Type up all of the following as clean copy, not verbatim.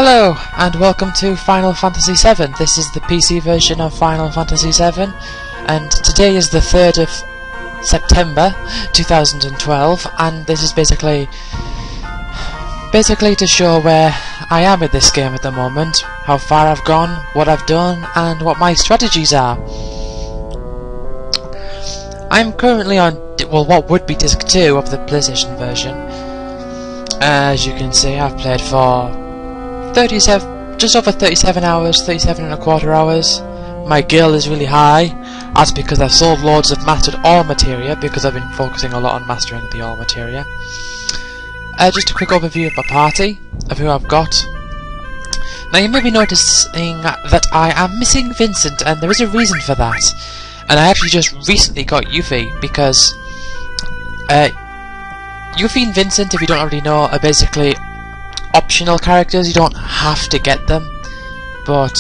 Hello, and welcome to Final Fantasy VII. This is the PC version of Final Fantasy VII, and today is the 3rd of September 2012, and this is basically to show where I am in this game at the moment, how far I've gone, what I've done, and what my strategies are. I'm currently on, well, what would be Disc 2 of the PlayStation version. As you can see, I've played for just over 37 hours, 37 and a quarter hours. My gil is really high. That's because I've sold loads of mastered all materia, because I've been focusing a lot on mastering the all materia. Just a quick overview of my party, of who I've got. Now you may be noticing that I am missing Vincent, and there is a reason for that. And I actually just recently got Yuffie, because Yuffie and Vincent, if you don't already know, are basically optional characters. You don't have to get them, but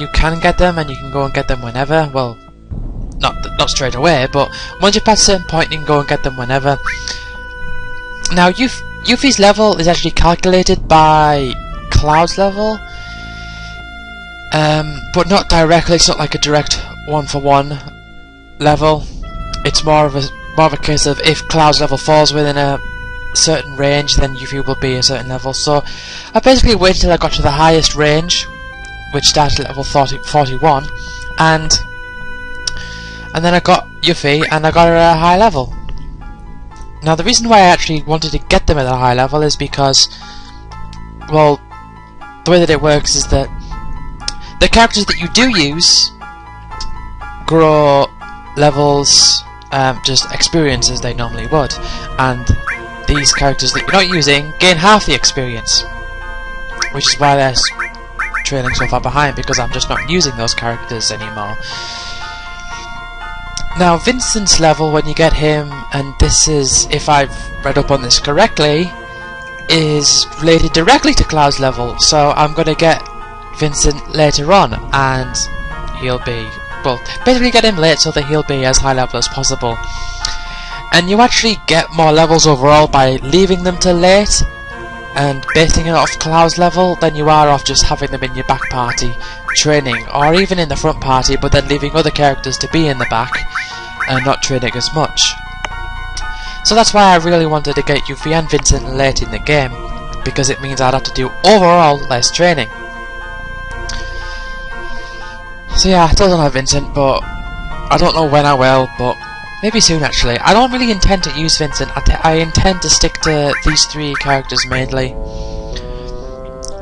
you can get them, and you can go and get them whenever. Well, not straight away, but once you pass a certain point, you can go and get them whenever. Now, Yuffie's level is actually calculated by Cloud's level, but not directly. It's not like a direct one-for-one level. It's more of a case of if Cloud's level falls within a certain range, then Yuffie will be a certain level. So I basically waited till I got to the highest range, which started at level 41, and then I got Yuffie, and I got her at a high level. Now the reason why I actually wanted to get them at a high level is because, well, the way that it works is that the characters that you do use grow levels, just experience as they normally would, and these characters that you're not using gain half the experience, which is why they're trailing so far behind, because I'm just not using those characters anymore. Now Vincent's level, when you get him, and this is, if I've read up on this correctly, is related directly to Cloud's level, so I'm going to get Vincent later on, and he'll be, well, basically get him late so that he'll be as high level as possible. And you actually get more levels overall by leaving them till late and basing it off Cloud's level than you are off just having them in your back party training, or even in the front party, but then leaving other characters to be in the back and not training as much. So that's why I really wanted to get Yuffie and Vincent late in the game, because it means I'd have to do overall less training. So yeah, I still don't have Vincent, but I don't know when I will, but maybe soon actually. I don't really intend to use Vincent. I intend to stick to these three characters mainly.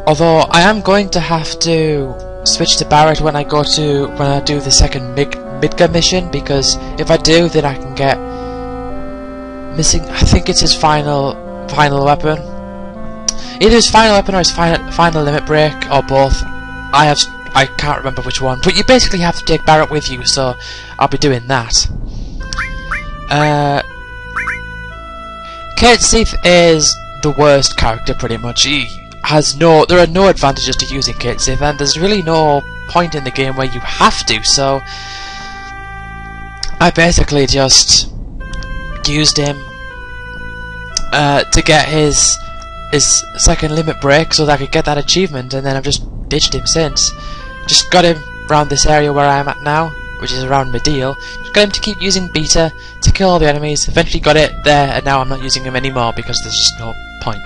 Although I am going to have to switch to Barrett when I do the second Midgar mission, because if I do, then I can get missing. I think it's his final weapon. Either his final weapon or his final limit break, or both. I can't remember which one, but you basically have to take Barrett with you, so I'll be doing that. Kate Seath is the worst character pretty much. There are no advantages to using Kate Seath, and there's really no point in the game where you have to, so I basically just used him to get his second limit break so that I could get that achievement, and then I've just ditched him since. Just got him around this area where I am at now, which is around Medeal. Just got him to keep using Beta to kill all the enemies. Eventually got it there, and now I'm not using him anymore because there's just no point.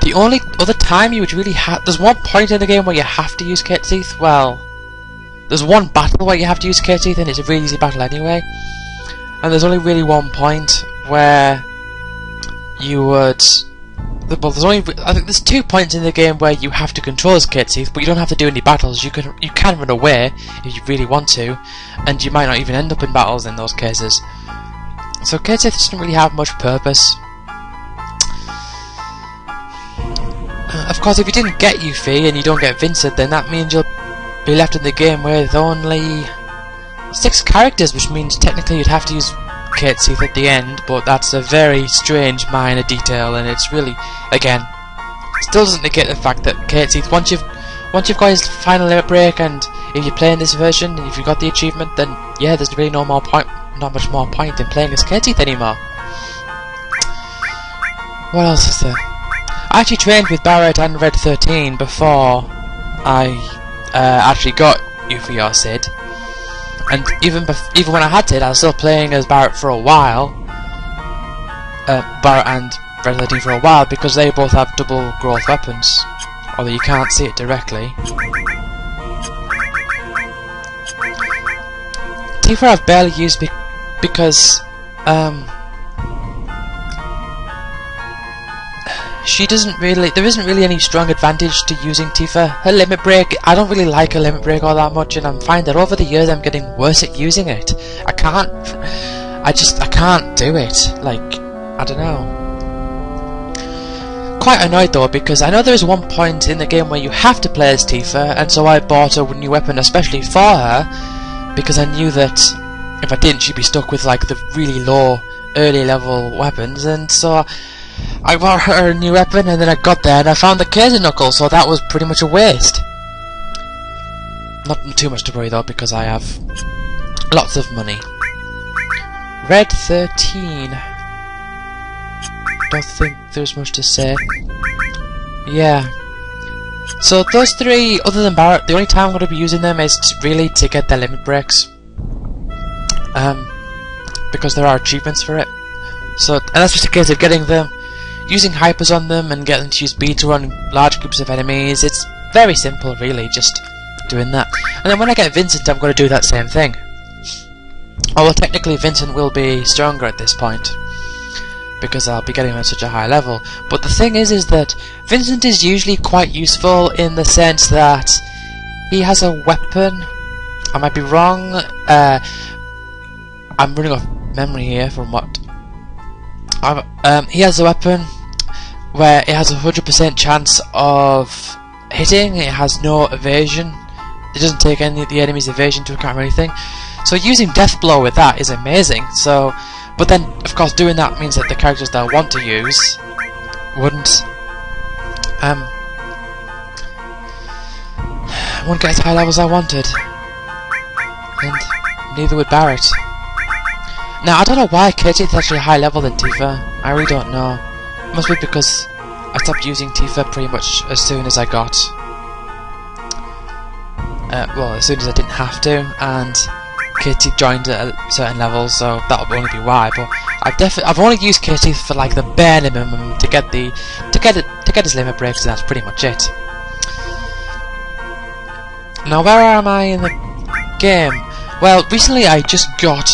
The only other time you would really there's one point in the game where you have to use Kate Seath. Well, there's one battle where you have to use Kate Seath, and it's a really easy battle anyway. And there's only really one point where you would. Well, I think there's 2 points in the game where you have to control as Kate Seath, but you don't have to do any battles. You can run away if you really want to, and you might not even end up in battles in those cases. So Kate Seath doesn't really have much purpose. Of course, if you didn't get Yuffie and you don't get Vincent, then that means you'll be left in the game with only 6 characters, which means technically you'd have to use Kate Seath at the end, but that's a very strange minor detail, and it's really, again, still doesn't negate the fact that Kate Seath, once you've got his final limit break, and if you're playing this version and if you've got the achievement, then yeah, there's really no more point not much more point in playing as Keith anymore. What else is there? I actually trained with Barrett and Red 13 before I actually got VII, and even when I had it, I was still playing as Barrett for a while. Barrett and Red 13 for a while, because they both have double growth weapons, although you can't see it directly. Tifa I've barely used because she doesn't really. There isn't really any strong advantage to using Tifa. Her limit break, I don't really like her limit break all that much, and I'm finding that over the years I'm getting worse at using it. I can't do it. Like, I don't know. Quite annoyed though, because I know there is one point in the game where you have to play as Tifa, and so I bought a new weapon especially for her, because I knew that if I didn't, she'd be stuck with like the really low early level weapons, and so I bought her a new weapon, and then I got there and I found the Kazy Knuckle, so that was pretty much a waste. Not too much to worry though, because I have lots of money. Red 13. Don't think there's much to say. Yeah. So those three, other than Barrett, the only time I'm going to be using them is really to get their limit breaks. Because there are achievements for it. So, and that's just a case of getting them, using hypers on them, and getting them to use beta on large groups of enemies. It's very simple, really, just doing that. And then when I get Vincent, I'm going to do that same thing. Although technically Vincent will be stronger at this point, because I'll be getting him at such a high level. But the thing is that Vincent is usually quite useful in the sense that he has a weapon. I might be wrong. I'm running off memory here from what. He has a weapon where it has a 100% chance of hitting. It has no evasion. It doesn't take any of the enemy's evasion into account or anything. So using Death Blow with that is amazing. So, but then of course doing that means that the characters that I want to use wouldn't get as high levels as I wanted, and neither would Barrett. Now I don't know why Katie is actually a higher level than Tifa. I really don't know. It must be because I stopped using Tifa pretty much as soon as I got well, as soon as I didn't have to, and Katie joined at a certain level, so that'll only be why. But I've only used Katie for like the bare minimum to get his limit breaks, and that's pretty much it. Now where am I in the game? Well, recently I just got,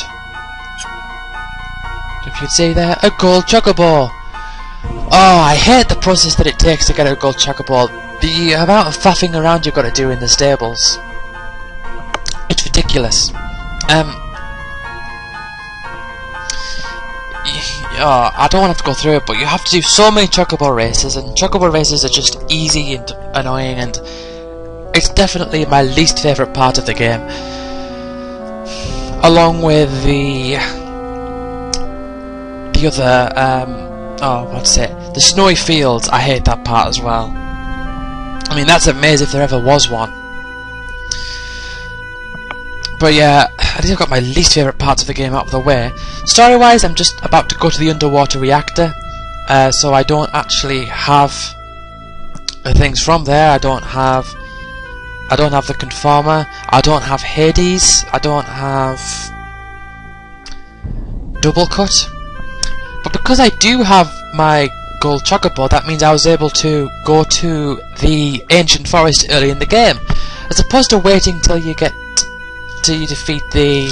if you'd see there, a gold chocobo. Oh, I hate the process that it takes to get a gold chocobo. The amount of faffing around you've got to do in the stables. It's ridiculous. I don't want to have to go through it, but you have to do so many chocobo races, and chocobo races are just easy and annoying, and it's definitely my least favourite part of the game. Along with the other, the snowy fields. I hate that part as well. I mean, that's a maze if there ever was one. But yeah, I think I've got my least favourite parts of the game out of the way. Story-wise, I'm just about to go to the underwater reactor, so I don't actually have things from there. I don't have the Conformer. I don't have Hades. I don't have Double Cut. But because I do have my gold chocobo, that means I was able to go to the ancient forest early in the game, as opposed to waiting till you defeat the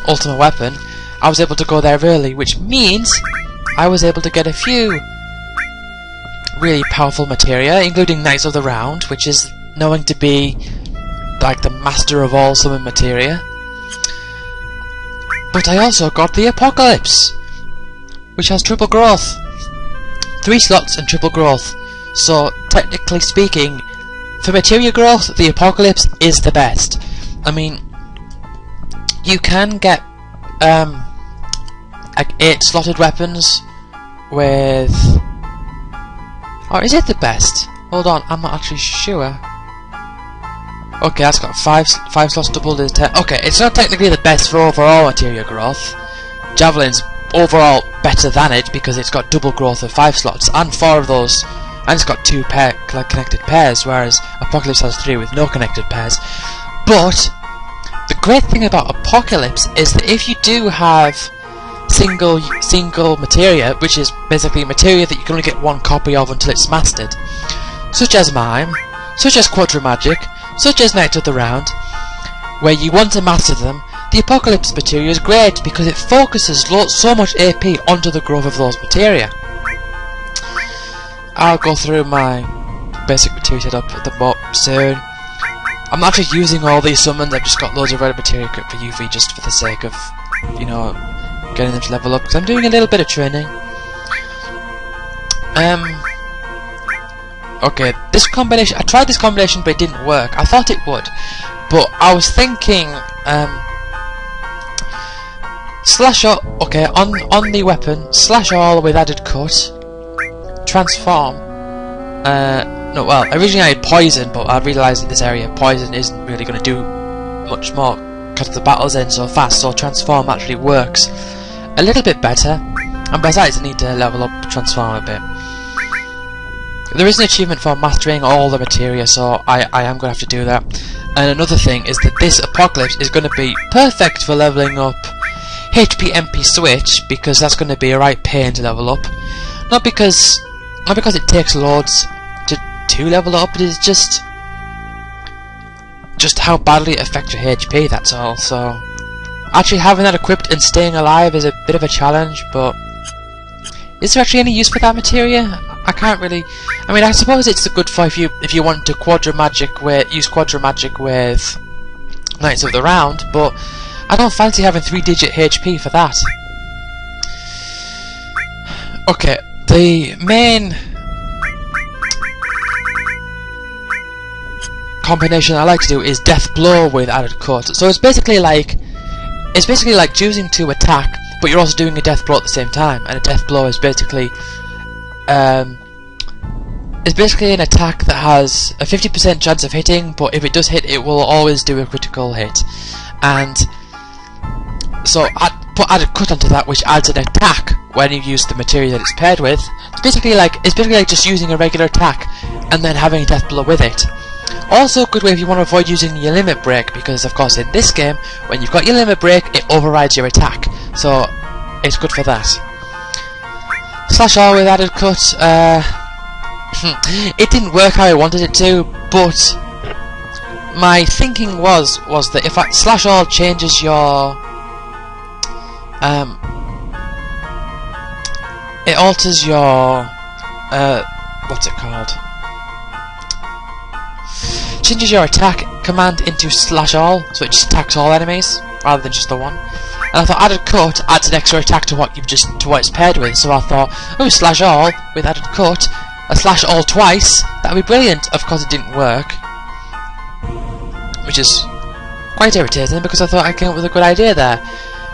ultimate weapon. I was able to go there early, which means I was able to get a few really powerful materia, including Knights of the Round, which is known to be like the master of all summon materia. But I also got the Apocalypse, which has triple growth. 3 slots and triple growth. So technically speaking, for materia growth, the Apocalypse is the best. I mean, you can get like 8 slotted weapons with, or is it the best? Hold on, I'm not actually sure. Okay, that's got 5 slots doubled is 10. Okay, it's not technically the best for overall materia growth, Javelin's overall better than it because it's got double growth of 5 slots and 4 of those, and it's got 2 connected pairs, whereas Apocalypse has 3 with no connected pairs. But the great thing about Apocalypse is that if you do have single materia, which is basically materia that you can only get 1 copy of until it's mastered, such as Mime, such as Quadra Magic, such as Knight of the Round, where you want to master them, the Apocalypse materia is great because it focuses so much AP onto the growth of those materia. I'll go through my basic materia setup at the bottom soon. I'm not actually using all these summons, I've just got loads of red materia equipped for UV just for the sake of, you know, getting them to level up, because I'm doing a little bit of training. Okay, this combination, I tried this combination but it didn't work. I thought it would, but I was thinking, slash all, okay, on the weapon, slash all with added cut, transform, no, well, originally I had poison, but I realised in this area poison isn't really going to do much more because the battles end so fast, so transform actually works a little bit better, and besides I need to level up transform a bit. There is an achievement for mastering all the materia, so I am going to have to do that. And another thing is that this Apocalypse is going to be perfect for leveling up HP MP switch, because that's going to be a right pain to level up. Not because it takes loads to level up, it is just how badly it affects your HP, that's all. So actually having that equipped and staying alive is a bit of a challenge, but is there actually any use for that materia? I can't really. I mean, I suppose it's good for if you want to use Quadra Magic with Knights of the Round, but I don't fancy having 3-digit HP for that. Okay, the main combination I like to do is Death Blow with added cut. So it's basically like choosing to attack, but you're also doing a Death Blow at the same time. And a Death Blow is basically an attack that has a 50% chance of hitting, but if it does hit, it will always do a critical hit. And so put added cut onto that, which adds an attack when you use the materia that it's paired with. It's basically like just using a regular attack and then having a Death Blow with it. Also a good way if you want to avoid using your limit break, because of course in this game, when you've got your limit break, it overrides your attack, so it's good for that. Slash all with added cut, it didn't work how I wanted it to, but my thinking was that if slash all changes your it alters your what's it called? Changes your attack command into slash all, so it just attacks all enemies rather than just the one. And I thought added cut adds an extra attack to what it's paired with, so I thought, oh, slash all with added cut, a slash all twice, that'd be brilliant. Of course it didn't work, which is quite irritating because I thought I came up with a good idea there.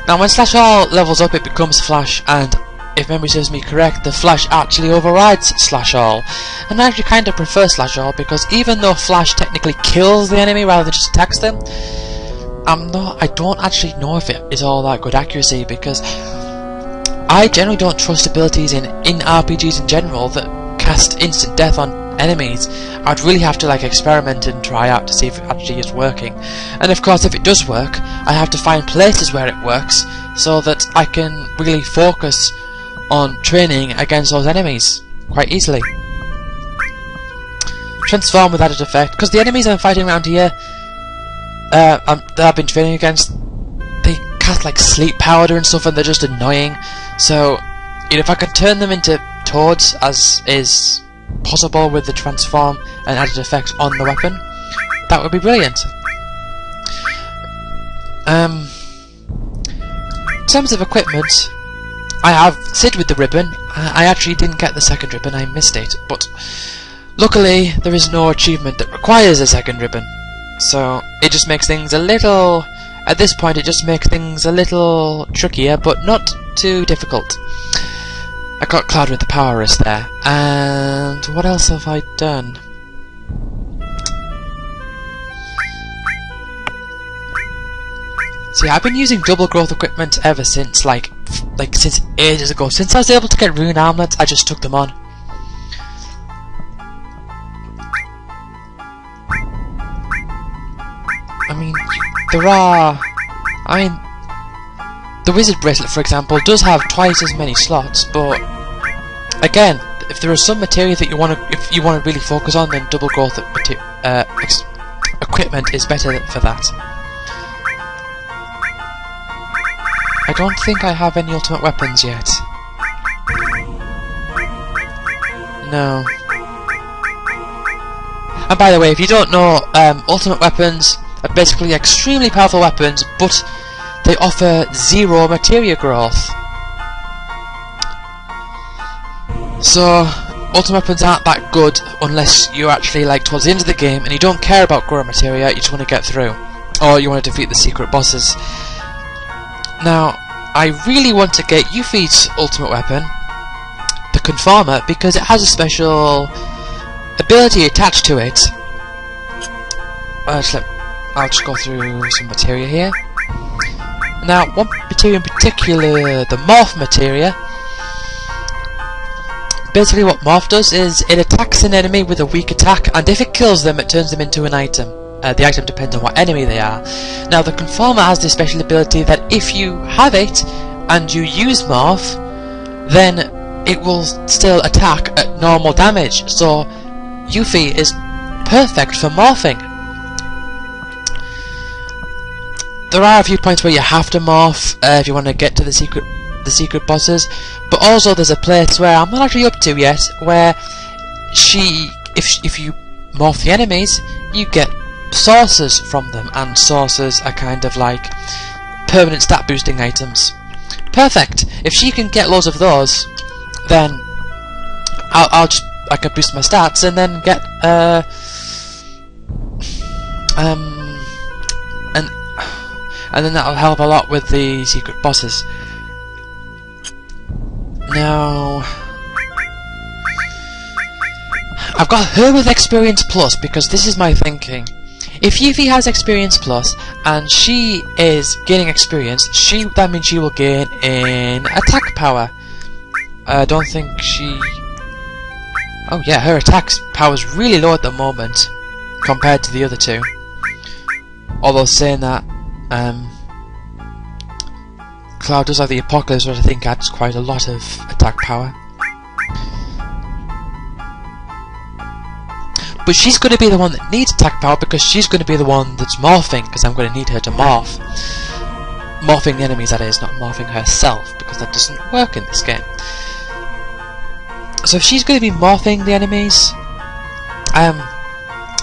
Now when slash all levels up, it becomes flash, and if memory serves me correct, the flash actually overrides slash all. And I actually kind of prefer slash all, because even though flash technically kills the enemy rather than just attacks them, I don't actually know if it is all that good accuracy, because I generally don't trust abilities in RPGs in general that cast instant death on enemies. I'd really have to experiment and try out to see if it actually is working. And of course if it does work, I have to find places where it works so that I can really focus on training against those enemies quite easily. Transform with added effect, because the enemies I'm fighting around here that I've been training against, they cast sleep powder and stuff, and they're just annoying. So if I could turn them into toads, as is possible with the transform and added effects on the weapon, that would be brilliant. In terms of equipment, I have Sid with the ribbon. I actually didn't get the second ribbon, I missed it, but luckily there is no achievement that requires a second ribbon, so it just makes things a little, at this point it just makes things a little trickier, but not too difficult. I got Cloud with the power wrist there, and what else have I done? See, I've been using double growth equipment ever since like since ages ago. Since I was able to get rune armlets, I just took them on. I mean, the wizard bracelet, for example, does have twice as many slots, but again, if there is some materia that you want to really focus on, then double growth equipment is better for that. I don't think I have any ultimate weapons yet. No. And by the way, if you don't know, ultimate weapons are basically extremely powerful weapons, but they offer 0 materia growth. So, ultimate weapons aren't that good unless you're actually like towards the end of the game and you don't care about growing materia, you just want to get through. Or you want to defeat the secret bosses. Now, I really want to get Yuffie's ultimate weapon, the Conformer, because it has a special ability attached to it. I'll just go through some materia here. Now, one materia in particular, the Morph materia. Basically what Morph does is it attacks an enemy with a weak attack, and if it kills them, it turns them into an item. The item depends on what enemy they are. Now, the Conformer has this special ability that if you have it, and you use Morph, then it will still attack at normal damage. So, Yuffie is perfect for morphing. There are a few points where you have to morph if you want to get to the secret bosses, but also there's a place where I'm not actually up to yet, where if you morph the enemies, you get sources from them, and sources are kind of like permanent stat boosting items. Perfect! If she can get loads of those, then I can boost my stats and then get and then that'll help a lot with the secret bosses. Now, I've got her with Experience Plus because this is my thinking. If Yuffie has Experience Plus and she is gaining experience, that means she will gain in attack power. I don't think she... Oh yeah, her attack power is really low at the moment compared to the other two. Although saying that, Cloud does have the Apocalypse, which I think adds quite a lot of attack power. But she's going to be the one that needs attack power because she's going to be the one that's morphing, because I'm going to need her to morph. Morphing the enemies, that is, not morphing herself, because that doesn't work in this game. So if she's going to be morphing the enemies,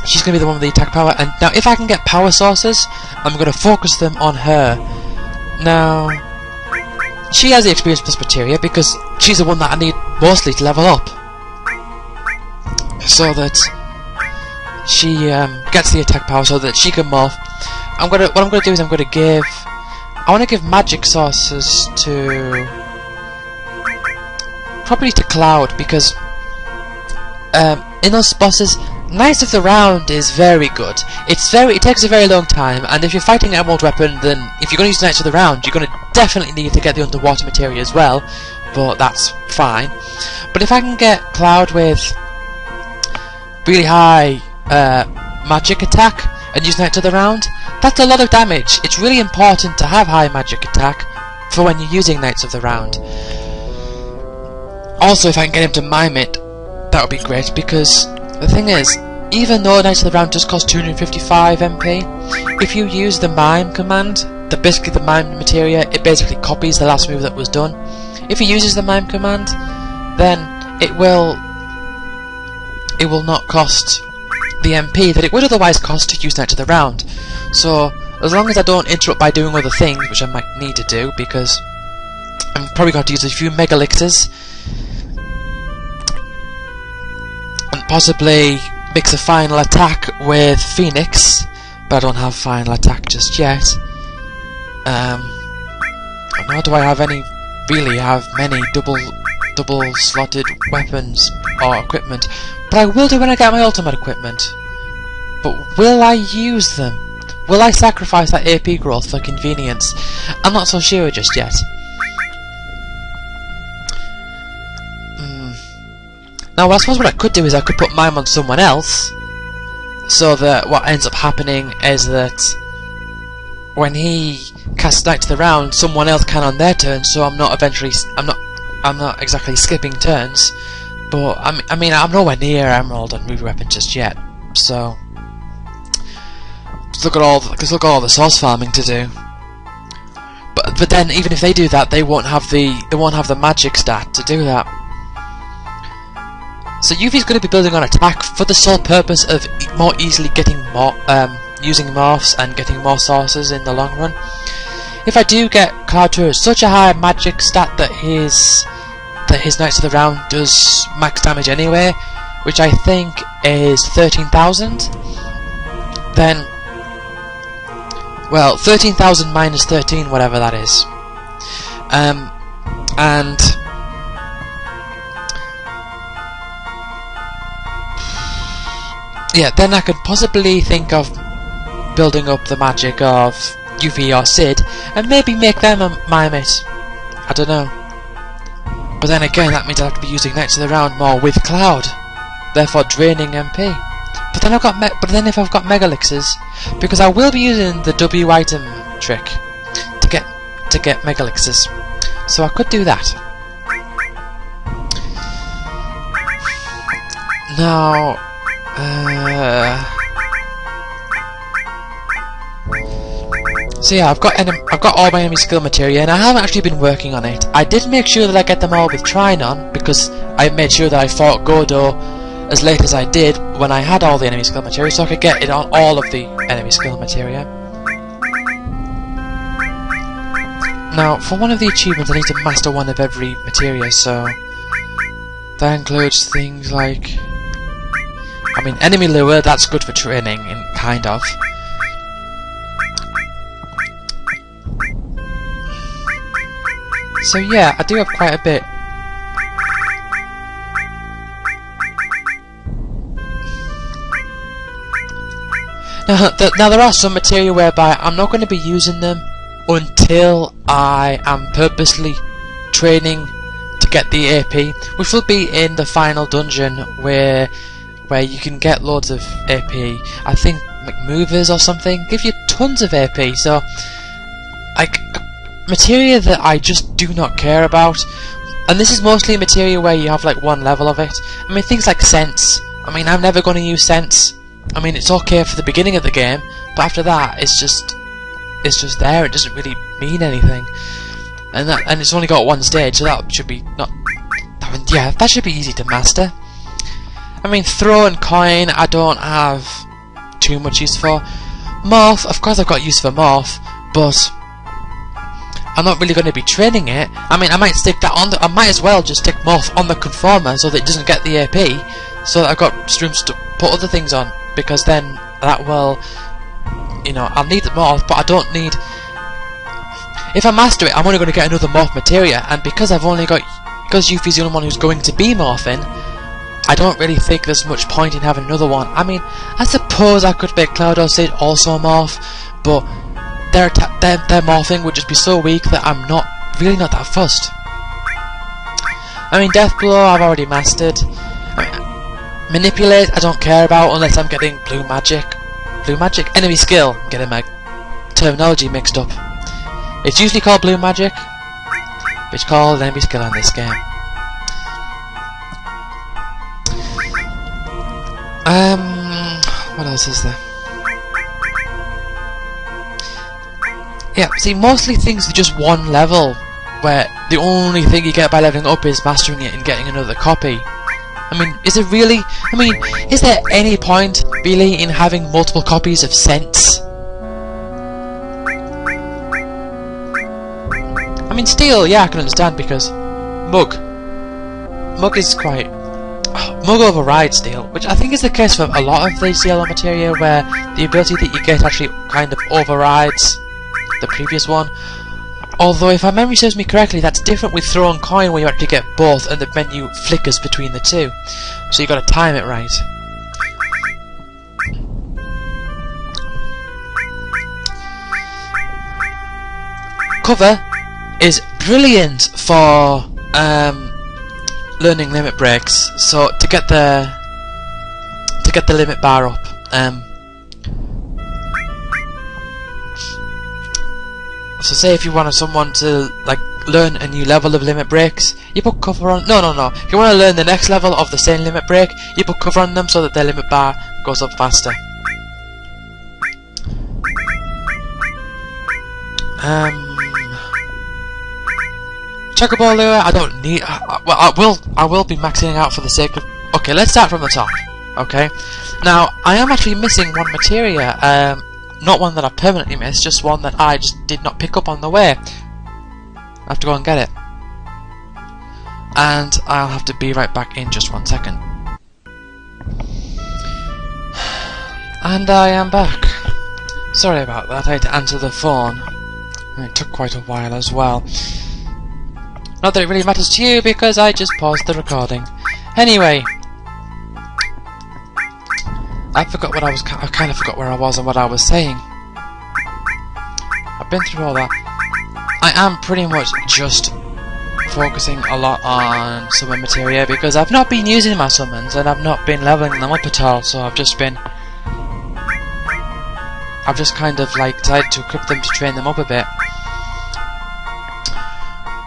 she's going to be the one with the attack power. And now if I can get power sources, I'm going to focus them on her. Now, she has the Experience Plus materia because she's the one that I need mostly to level up, so that she gets the attack power so that she can morph. What I'm going to do is I want to give magic sources to... probably to Cloud, because in those bosses, Knights of the Round is very good. It takes a very long time, and if you're fighting an Emerald weapon, then if you're going to use Knights of the Round, you're going to definitely need to get the underwater materia as well, but that's fine. But if I can get Cloud with really high magic attack and use Knights of the Round, that's a lot of damage. It's really important to have high magic attack for when you're using Knights of the Round. Also, if I can get him to mime it, that would be great, because the thing is, even though Knights of the Round does cost 255 MP, if you use the mime command, basically the mime materia, it basically copies the last move that was done. If he uses the mime command, then it will not cost the MP that it would otherwise cost to use Knights of the Round. So, as long as I don't interrupt by doing other things, which I might need to do, because I'm probably going to use a few Mega Elixirs, and possibly mix a final attack with Phoenix, but I don't have final attack just yet. Nor do I have many double slotted weapons or equipment, but I will do when I get my ultimate equipment. But will I use them? Will I sacrifice that AP growth for convenience? I'm not so sure just yet. Now I suppose what I could do is I could put mime on someone else, so that what ends up happening is that when he casts Knight to the round, someone else can on their turn, so I'm not exactly skipping turns. But I mean I'm nowhere near Emerald and Ruby Weapon just yet, so look at all the source farming to do. But then even if they do that, they won't have the magic stat to do that. So Yuffie's going to be building on attack for the sole purpose of more easily getting more, using morphs and getting more sources in the long run. If I do get Cloud to such a high magic stat that his Knights of the Round does max damage anyway, which I think is 13,000, then, well, 13,000 minus 13, whatever that is, and yeah, then I could possibly think of building up the magic of Yuffie or Sid and maybe make them mime it. I don't know. But then again, that means I'd have to be using Knights of the Round more with Cloud, therefore draining MP. But then if I've got Mega Elixirs, because I will be using the W item trick to get Mega Elixirs, so I could do that. Now, so yeah, I've got all my enemy skill materia, and I haven't actually been working on it. I did make sure that I get them all with Trinon, because I made sure that I fought Godo as late as I did when I had all the enemy skill materia, so I could get it on all of the enemy skill materia. Now, for one of the achievements, I need to master one of every materia, so that includes things like, I mean, enemy lure, that's good for training, kind of. So yeah, I do have quite a bit. Now there are some materia whereby I'm not going to be using them until I am purposely training to get the AP, which will be in the final dungeon where you can get loads of AP. I think McMovers or something give you tons of AP, so like materia that I just do not care about. And this is mostly materia where you have like one level of it. I mean, things like Sense. I mean, I'm never going to use Sense. I mean, it's okay for the beginning of the game, but after that, it's just there. It doesn't really mean anything. And it's only got one stage, so that should be that should be easy to master. I mean, Throw and Coin, I don't have too much use for. Morph, of course I've got use for Morph, but I'm not really going to be training it. I mean, I might stick that on. I might as well just stick Morph on the Conformer so that it doesn't get the AP, so that I've got streams to put other things on, because then that will, you know, I'll need the Morph, but I don't need. If I master it, I'm only going to get another Morph materia, and because Yuffie's the only one who's going to be morphing, I don't really think there's much point in having another one. I mean, I suppose I could make Cloud or Sid also morph, but their morphing would just be so weak that I'm really not that fussed. I mean, Death Blow I've already mastered. I mean, Manipulate I don't care about unless I'm getting Blue Magic. Blue Magic? Enemy Skill. I'm getting my terminology mixed up. It's usually called Blue Magic, but it's called Enemy Skill in this game. What else is there? Yeah, see, mostly things are just one level, where the only thing you get by leveling up is mastering it and getting another copy. I mean, is there any point, really, in having multiple copies of Sense? I mean, Steel, yeah, I can understand, because Mug is quite... Mug overrides Steel, which I think is the case for a lot of these yellow materia, where the ability that you get actually kind of overrides the previous one. Although, if my memory serves me correctly, that's different with Throw and Coin, where you actually get both and the menu flickers between the two. So you got to time it right. Cover is brilliant for learning limit breaks. So to get the limit bar up, so say if you wanted someone to like learn a new level of limit breaks, you put cover on. No. If you want to learn the next level of the same limit break, you put cover on them so that their limit bar goes up faster. Checkerball lure, I don't need. Well, I will be maxing out for the sake of. Okay, let's start from the top. Okay, now I am actually missing one materia. Not one that I permanently missed, just one that I just did not pick up on the way. I have to go and get it, and I'll have to be right back in just 1 second. And I am back. Sorry about that. I had to answer the phone. It took quite a while as well. Not that it really matters to you, because I just paused the recording. Anyway, I forgot what I kind of forgot where I was and what I was saying. I've been through all that. I am pretty much just focusing a lot on summon materia because I've not been using my summons and I've not been leveling them up at all. So I've just kind of like decided to equip them to train them up a bit.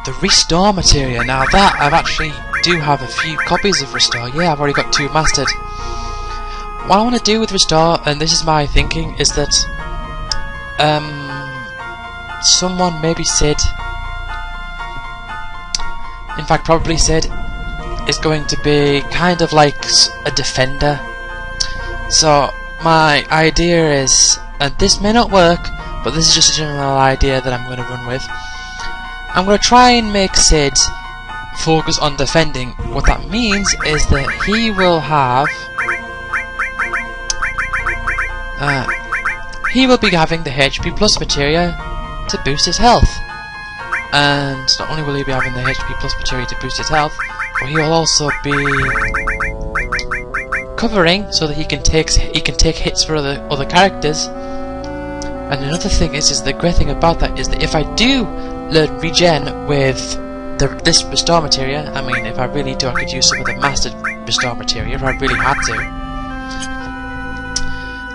The restore materia, now that I've actually do have a few copies of restore. Yeah, I've already got 2 mastered. What I want to do with restore, and this is my thinking, is that someone, maybe Sid, in fact probably Sid, is going to be kind of like a defender. So my idea is, and this may not work, but this is just a general idea that I'm going to run with. I'm going to try and make Sid focus on defending. What that means is that he will have be having the HP plus materia to boost his health. And not only will he be having the HP plus materia to boost his health, but he will also be covering so that he can take hits for other characters. And another thing is the great thing about that is that if I do learn regen with this restore materia, I mean, if I really do, I could use some of the mastered restore materia if I really had to,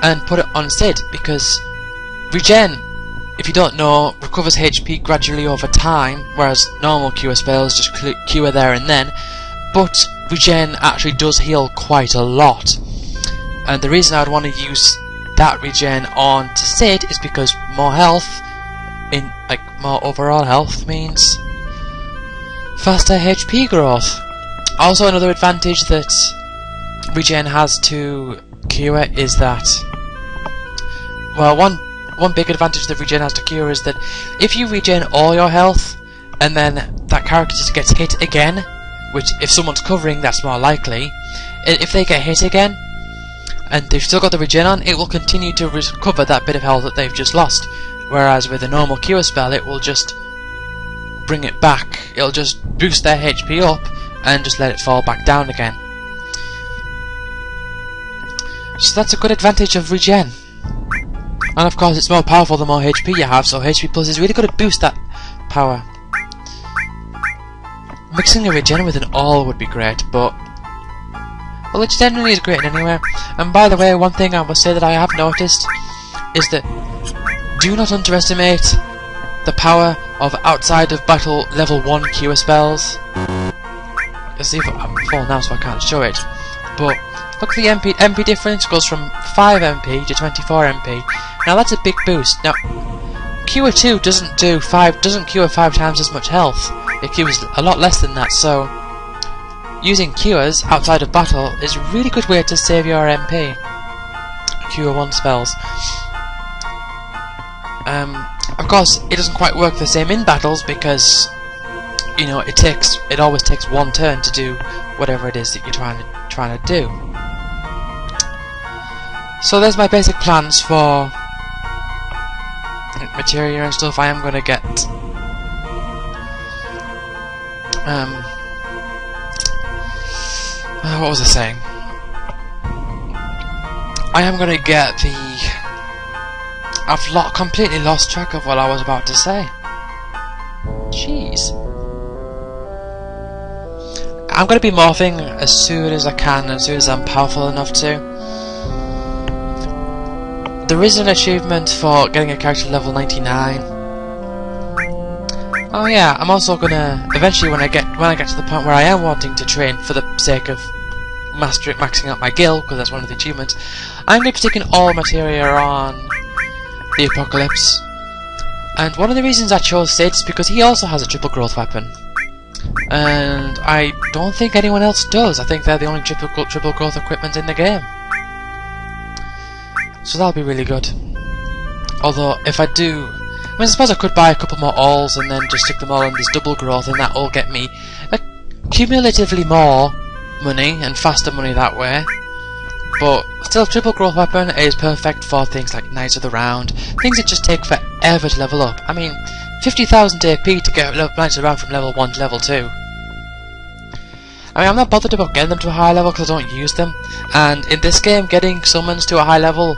and put it on Sid, because regen, if you don't know, recovers HP gradually over time, whereas normal cure spells just cure there and then, but regen actually does heal quite a lot. And the reason I'd want to use that regen on to Sid is because more health, more overall health, means faster HP growth. Also, another advantage that regen has to cure is that, well, one big advantage that regen has to cure is that if you regen all your health and then that character just gets hit again, which if someone's covering, that's more likely, if they get hit again and they've still got the regen on, it will continue to recover that bit of health that they've just lost. Whereas with a normal cure spell, it will just bring it back. It'll just boost their HP up and just let it fall back down again. So that's a good advantage of regen. And of course it's more powerful the more HP you have, so HP plus is really going to boost that power. Mixing a regen with an all would be great, but well, it generally is great anyway. And by the way, one thing I must say that I have noticed is that do not underestimate the power of outside of battle level 1 cure spells. You'll see if I'm full now, so I can't show it. But look at the MP difference. Goes from 5 MP to 24 MP. Now that's a big boost. Now Cure 2 doesn't cure 5 times as much health. It cures a lot less than that. So using cures outside of battle is a really good way to save your MP. Cure 1 spells. Of course, it doesn't quite work the same in battles because, you know, it always takes 1 turn to do whatever it is that you're trying to do. So there's my basic plans for materia and stuff. I am going to get what was I saying? I am going to get the... I've completely lost track of what I was about to say. Jeez. I'm going to be morphing as soon as I can, as soon as I'm powerful enough to. There is an achievement for getting a character to level 99. Oh yeah, I'm also gonna eventually when I get to the point where I am wanting to train for the sake of maxing out my guild, because that's one of the achievements, I'm going to be taking all materia on the Apocalypse. And one of the reasons I chose Sid is because he also has a triple growth weapon. And I don't think anyone else does. I think they're the only triple growth equipment in the game. So that'll be really good. Although, if I do... I mean, I suppose I could buy a couple more alls and then just stick them all in this double growth, and that'll get me cumulatively more money and faster money that way. But still, triple growth weapon is perfect for things like Knights of the Round, things that just take forever to level up. I mean, 50,000 AP to get Knights of the Round from level 1 to level 2. I mean, I'm not bothered about getting them to a high level because I don't use them, and in this game, getting summons to a high level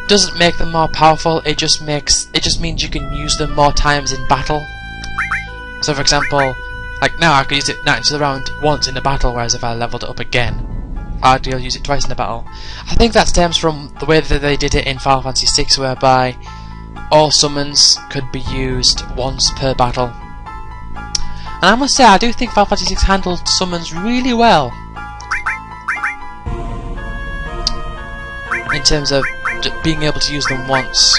doesn't make them more powerful. It just means you can use them more times in battle. So, for example, like now I could use it Knights of the Round once in a battle, whereas if I leveled it up again, I'd use it twice in a battle. I think that stems from the way that they did it in Final Fantasy VI, whereby all summons could be used once per battle. And I must say, I do think Final Fantasy VI handled summons really well. In terms of being able to use them once.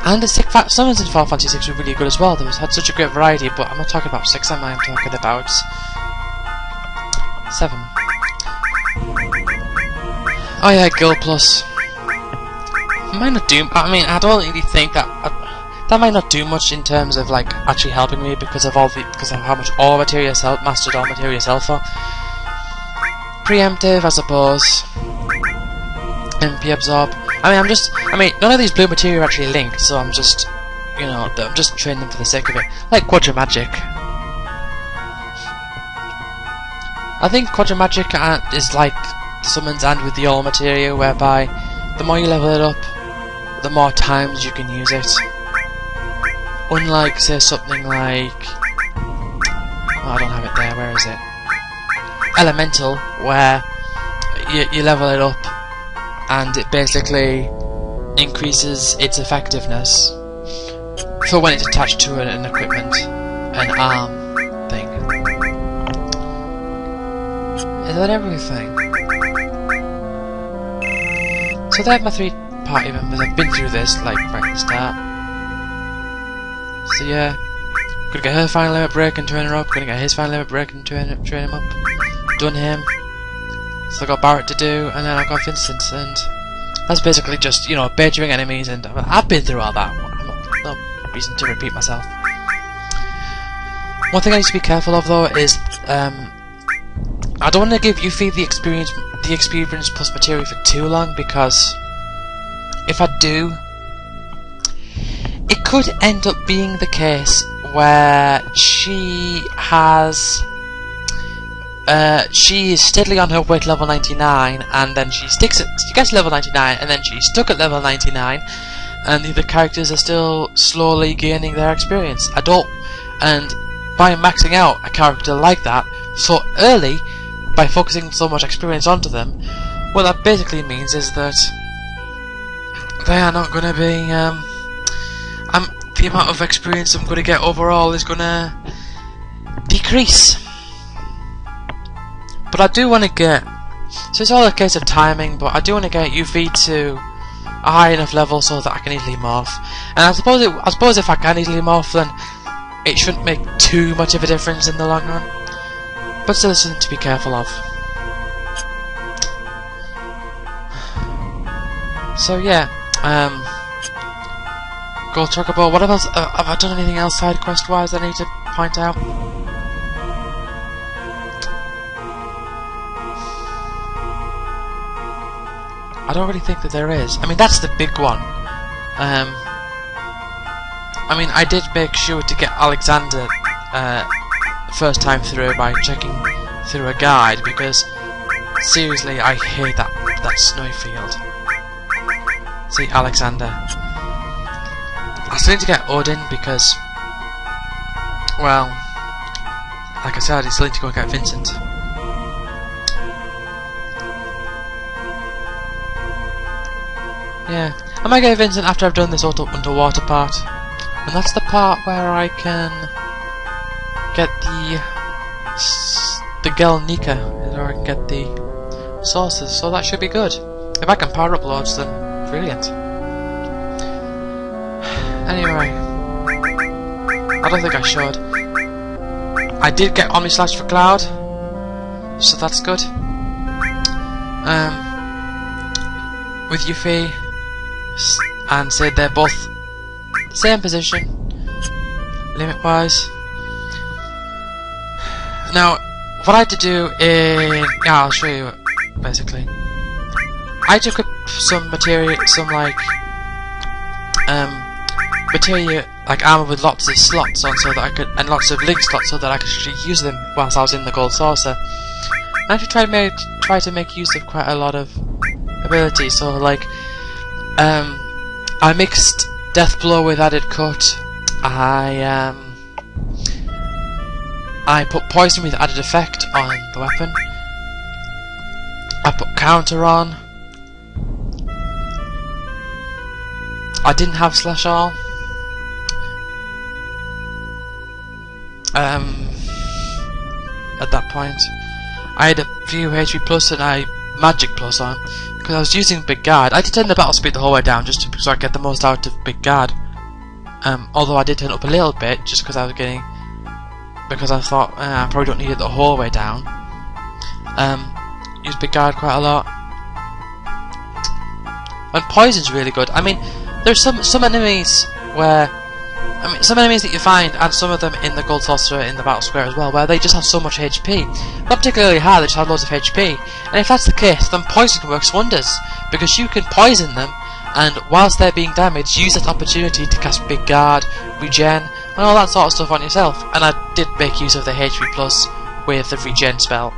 And the summons in Final Fantasy VI were really good as well. They had such a great variety, but I'm not talking about 6, am I? I'm talking about 7. Oh yeah, Guild Plus. Might not do... I mean, I don't really think that... that might not do much in terms of, like, actually helping me because of how much all materia mastered all materia sell for. Preemptive, I suppose. MP absorb. I mean, none of these blue materia are actually linked, so I'm just, you know, I'm just training them for the sake of it. Like Quadra Magic. I think Quadra Magic is like summons and with the all materia, whereby the more you level it up, the more times you can use it. Unlike, say, something like... oh, I don't have it there, where is it? Elemental, where you level it up and it basically increases its effectiveness for when it's attached to an equipment, an arm thing. Is that everything? So they're my 3 party members. I've been through this, like, right at the start. So yeah, gonna get her final limit break and train her up, gonna get his final limit break and train him up. Done him. So I got Barrett to do, and then I got Vincent, and that's basically just, you know, badgering enemies, and I've been through all that. No reason to repeat myself. One thing I need to be careful of though is, I don't want to give Yuffie the experience plus materia for too long, because if I do, it could end up being the case where she is steadily on her way to level 99, and then she gets to level 99, and then she's stuck at level 99, and the other characters are still slowly gaining their experience. And by maxing out a character like that so early, by focusing so much experience onto them, what that basically means is that they are not going to be, the amount of experience I'm going to get overall is going to decrease. But I do want to get, so it's all a case of timing, but I do want to get Yuffie to a high enough level so that I can easily morph. And I suppose if I can easily morph, then it shouldn't make too much of a difference in the long run. But still, it's something to be careful of. So yeah, Gold Chocobo. What else? Have I done anything else side quest wise that I need to point out? I don't really think that there is. I mean, that's the big one. I mean, I did make sure to get Alexander first time through by checking through a guide, because seriously, I hate that snowy field. See, Alexander. I still need to get Odin because, well, like I said, I still need to go and get Vincent. Yeah, I might get Vincent after I've done this underwater part. And that's the part where I can get the Gelnika, or I can get the sources, so that should be good. If I can power up loads, then brilliant. Anyway, I don't think I should. I did get Omni Slash for Cloud, so that's good. With Yuffie and Sid, they're both same position, limit-wise. Now, what I had to do is... yeah, I'll show you, basically. I took up some material, material, like armor with lots of slots on, so that I could, and lots of link slots, so that I could actually use them whilst I was in the gold saucer. I actually try to make use of quite a lot of abilities. So, like, I mixed Death Blow with Added Cut. I put Poison with Added Effect on the weapon. I put Counter on. I didn't have Slash All. At that point, I had a few HP plus and I Magic plus on because I was using Big Guard. I did turn the battle speed the whole way down just so I get the most out of Big Guard. Although I did turn it up a little bit just because I was getting, because I thought I probably don't need it the whole way down. Use Big Guard quite a lot. And Poison's really good. I mean, there's some enemies where, some enemies that you find, and some of them in the Gold Saucer in the Battle Square as well, where they just have so much HP. Not particularly high, they just have loads of HP. And if that's the case, then Poison works wonders, because you can poison them, and whilst they're being damaged, use that opportunity to cast Big Guard, regen, and all that sort of stuff on yourself. And I did make use of the HP plus with the regen spell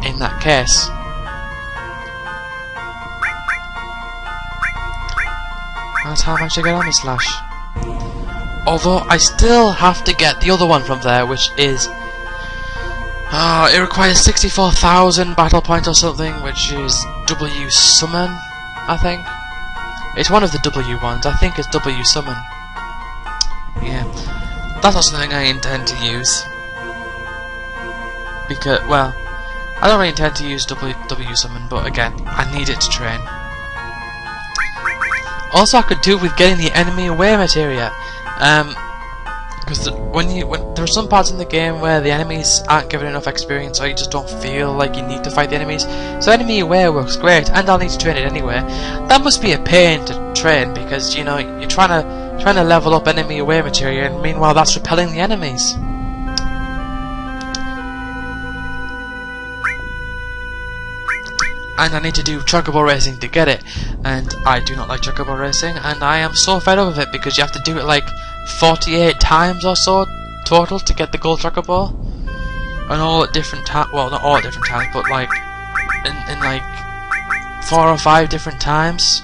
in that case. That's how much I get on my Slash. Although I still have to get the other one from there, which is... it requires 64,000 battle points or something, which is W Summon, I think. It's one of the W ones, I think it's W Summon. Yeah. That's not something I intend to use. Because, well, I don't really intend to use W Summon, but again, I need it to train. Also, I could do with getting the enemy away materia. Because when there are some parts in the game where the enemies aren't given enough experience, or you just don't feel like you need to fight the enemies. So enemy aware works great, and I'll need to train it anyway. That must be a pain to train because you know you're trying to level up enemy aware materia, and meanwhile that's repelling the enemies. And I need to do chocobo racing to get it, and I do not like chocobo racing, and I am so fed up with it because you have to do it like 48 times or so total to get the gold chocobo, and all at different times. Well, not all at different times, but like in like 4 or 5 different times.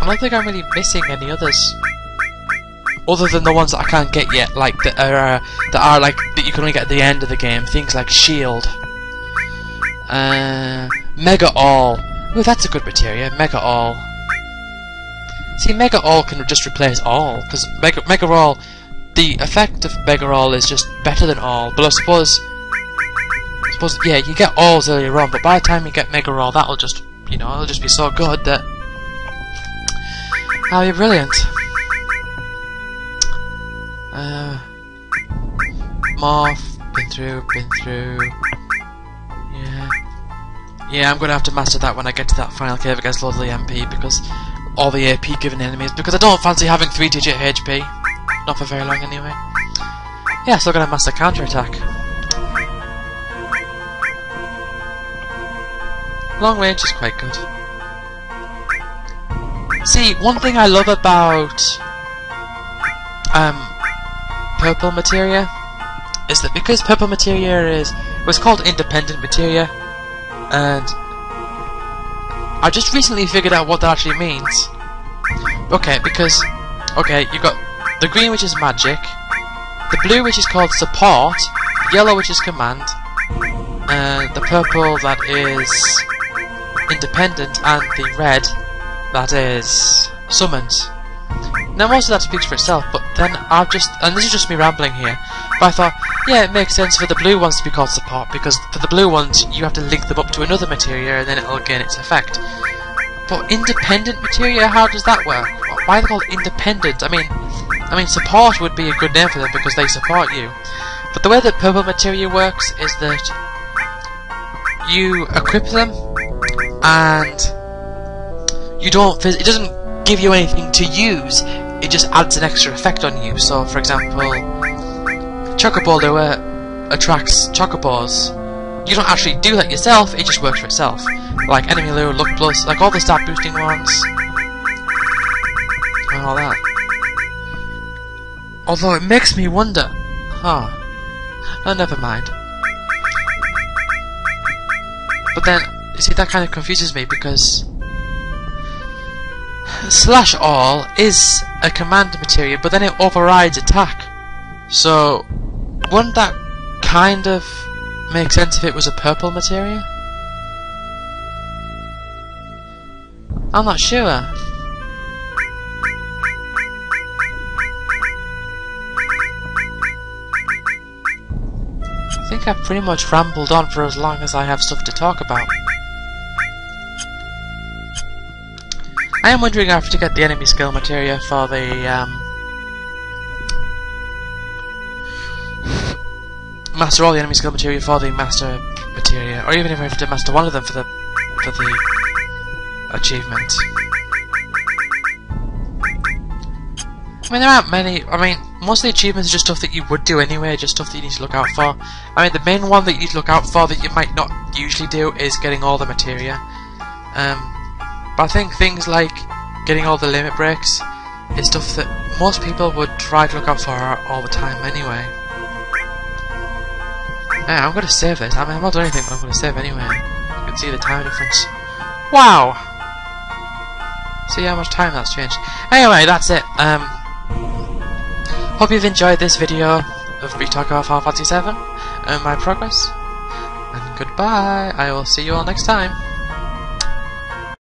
I don't think I'm really missing any others. Other than the ones that I can't get yet, like that are like that you can only get at the end of the game. Things like Shield, Mega All. Oh, that's a good materia. Mega All. See, Mega All can just replace All, because Mega All, the effect of Mega All is just better than All. But I suppose yeah, you get Alls earlier on, but by the time you get Mega All, that'll just, you know, it'll just be so good that that'll be brilliant. Morph, been through. Yeah, I'm gonna have to master that when I get to that final cave against Lord of the MP, because all the AP given enemies, because I don't fancy having 3-digit HP. Not for very long anyway. Yeah, still gonna master counter attack. Long range is quite good. See, one thing I love about purple materia is that because purple materia was called independent materia, and I just recently figured out what that actually means. Okay, because you got the green which is magic, the blue which is called support, the yellow which is command, the purple that is independent, and the red that is summons. Now most of that speaks for itself, but then I've just, and this is just me rambling here, but I thought, yeah, it makes sense for the blue ones to be called support, because for the blue ones you have to link them up to another materia and then it'll gain its effect. But independent materia, how does that work? Why are they called independent? I mean support would be a good name for them because they support you. But the way that purple materia works is that you equip them and you don't, it doesn't give you anything to use, it just adds an extra effect on you. So for example, Chocobo Lure attracts Chocobos. You don't actually do that yourself, it just works for itself. Like Enemy Lure, Luck Plus, like all the stat boosting ones and all that. Although it makes me wonder, oh, never mind. But then, you see, that kind of confuses me because Slash All is a command materia, but then it overrides attack. So, wouldn't that kind of make sense if it was a purple materia? I'm not sure. I think I've pretty much rambled on for as long as I have stuff to talk about. I am wondering if I have to get the enemy skill materia for the master all the enemy skill materia for the master materia, or even if I have to master one of them for the achievement. I mean, there aren't many. I mean, most of the achievements are just stuff that you would do anyway, just stuff that you need to look out for. I mean, the main one that you need to look out for that you might not usually do is getting all the materia. But I think things like getting all the limit breaks is stuff that most people would try to look out for all the time anyway. Yeah, I'm going to save this. I mean, I'm not doing anything, but I'm going to save anyway. You can see the time difference. Wow! See how much time that's changed. Anyway, that's it. Hope you've enjoyed this video of me talking about Final Fantasy VII and my progress. And goodbye. I will see you all next time.